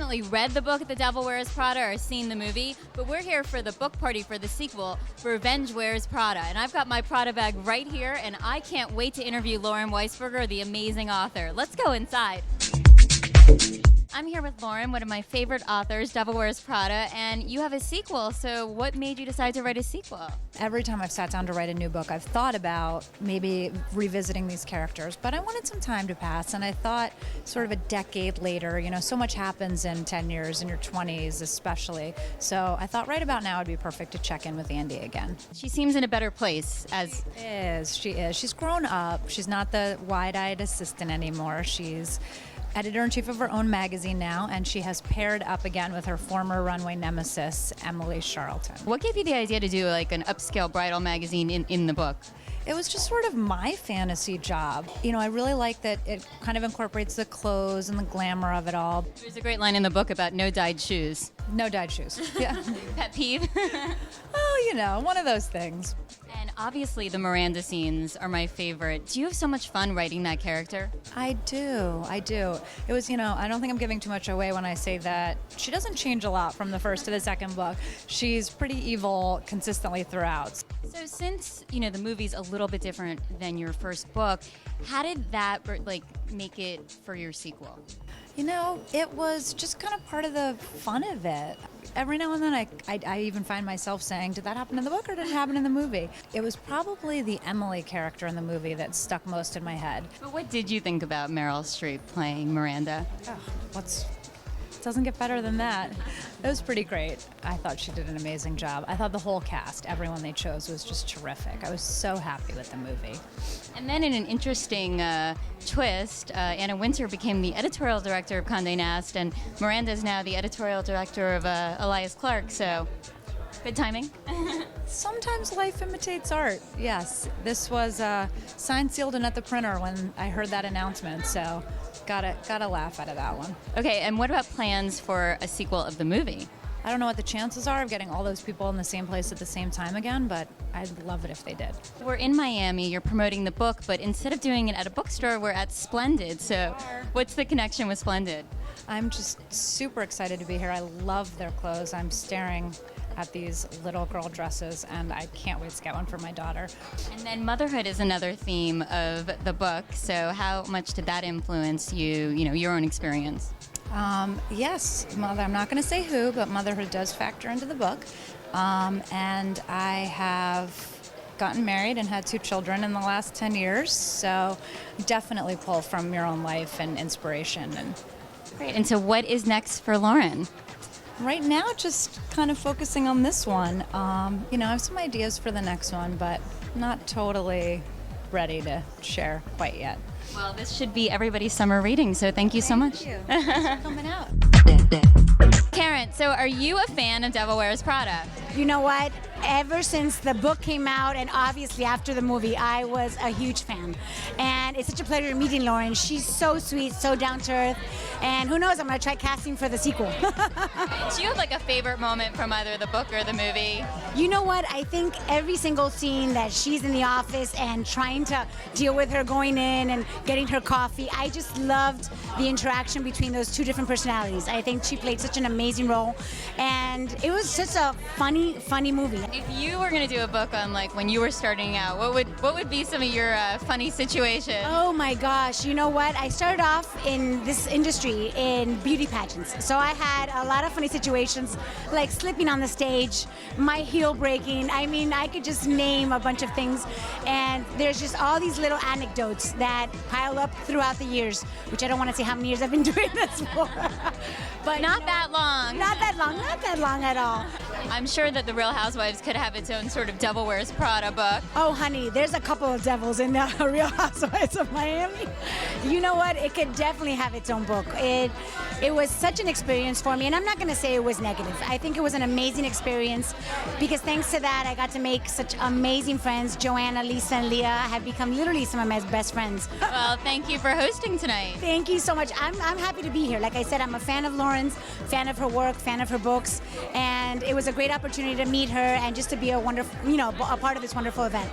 definitely read the book The Devil Wears Prada or seen the movie, but we're here for the book party for the sequel, Revenge Wears Prada. And I've got my Prada bag right here, and I can't wait to interview Lauren Weisberger, the amazing author. Let's go inside. I'm here with Lauren, one of my favorite authors, Devil Wears Prada, and you have a sequel, so what made you decide to write a sequel? Every time I've sat down to write a new book, I've thought about maybe revisiting these characters, but I wanted some time to pass, and I thought sort of a decade later, so much happens in 10 years, in your 20s especially, so I thought right about now would be perfect to check in with Andy again. She seems in a better place as... She is. She's grown up. She's not the wide-eyed assistant anymore. She's editor-in-chief of her own magazine now, and she has paired up again with her former runway nemesis, Emily Charlton. What gave you the idea to do like an upscale bridal magazine in the book? It was just sort of my fantasy job. I really like that it kind of incorporates the clothes and the glamour of it all. There's a great line in the book about no dyed shoes. No dyed shoes. Yeah. Pet peeve? Oh, one of those things. And obviously the Miranda scenes are my favorite. Do you have so much fun writing that character? I do. It was, I don't think I'm giving too much away when I say that she doesn't change a lot from the first to the second book. She's pretty evil consistently throughout. So since, the movie's a little bit different than your first book, how did that make it for your sequel? It was just kind of part of the fun of it. Every now and then I even find myself saying, did that happen in the book or did it happen in the movie? It was probably the Emily character in the movie that stuck most in my head. But what did you think about Meryl Streep playing Miranda? It doesn't get better than that. It was pretty great. I thought she did an amazing job. I thought the whole cast, everyone they chose, was just terrific. I was so happy with the movie. And then in an interesting twist, Anna Wintour became the editorial director of Condé Nast, and Miranda is now the editorial director of Elias Clark, so good timing. Sometimes life imitates art, yes. This was signed, sealed, and at the printer when I heard that announcement, so gotta laugh out of that one. Okay, and what about plans for a sequel of the movie? I don't know what the chances are of getting all those people in the same place at the same time again, but I'd love it if they did. We're in Miami, you're promoting the book, but instead of doing it at a bookstore, we're at Splendid, so what's the connection with Splendid? I'm just super excited to be here. I love their clothes. I'm staring at these little girl dresses, and I can't wait to get one for my daughter. And then motherhood is another theme of the book, so how much did that influence you, your own experience? Yes, I'm not going to say who, but motherhood does factor into the book. And I have gotten married and had 2 children in the last 10 years, so definitely pull from your own life and inspiration. Great, and so what is next for Lauren? Right now, just kind of focusing on this one. I have some ideas for the next one, but not totally ready to share quite yet. Well, this should be everybody's summer reading, so thank you so much. Thank you. Thanks for coming out. Karen, so are you a fan of Devil Wears Prada? You know what? Ever since the book came out and obviously after the movie, I was a huge fan. And it's such a pleasure meeting Lauren. She's so sweet, so down to earth. And who knows, I'm going to try casting for the sequel. Do you have a favorite moment from either the book or the movie? You know what? I think every single scene that she's in the office and trying to deal with her going in and getting her coffee, I just loved the interaction between those 2 different personalities. I think she played such an amazing role. And it was just a funny movie. If you were going to do a book on when you were starting out, what would be some of your funny situations? Oh my gosh, you know what? I started off in this industry in beauty pageants. So I had a lot of funny situations like slipping on the stage, my heel breaking. I mean, I could just name a bunch of things. And there's just all these little anecdotes that pile up throughout the years, which I don't want to say how many years I've been doing this for. But not that long. Not that long at all. I'm sure that The Real Housewives could have its own sort of Devil Wears Prada book. Oh, honey, there's a couple of devils in the Real Housewives of Miami. You know what? It could definitely have its own book. It was such an experience for me, and I'm not going to say it was negative. I think it was an amazing experience because thanks to that, I got to make such amazing friends. Joanna, Lisa, and Leah have become literally some of my best friends. Well, thank you for hosting tonight. Thank you so much. I'm happy to be here. Like I said, I'm a fan of Lauren's, fan of her work, fan of her books, and it was a great opportunity to meet her and just to be a wonderful, a part of this wonderful event.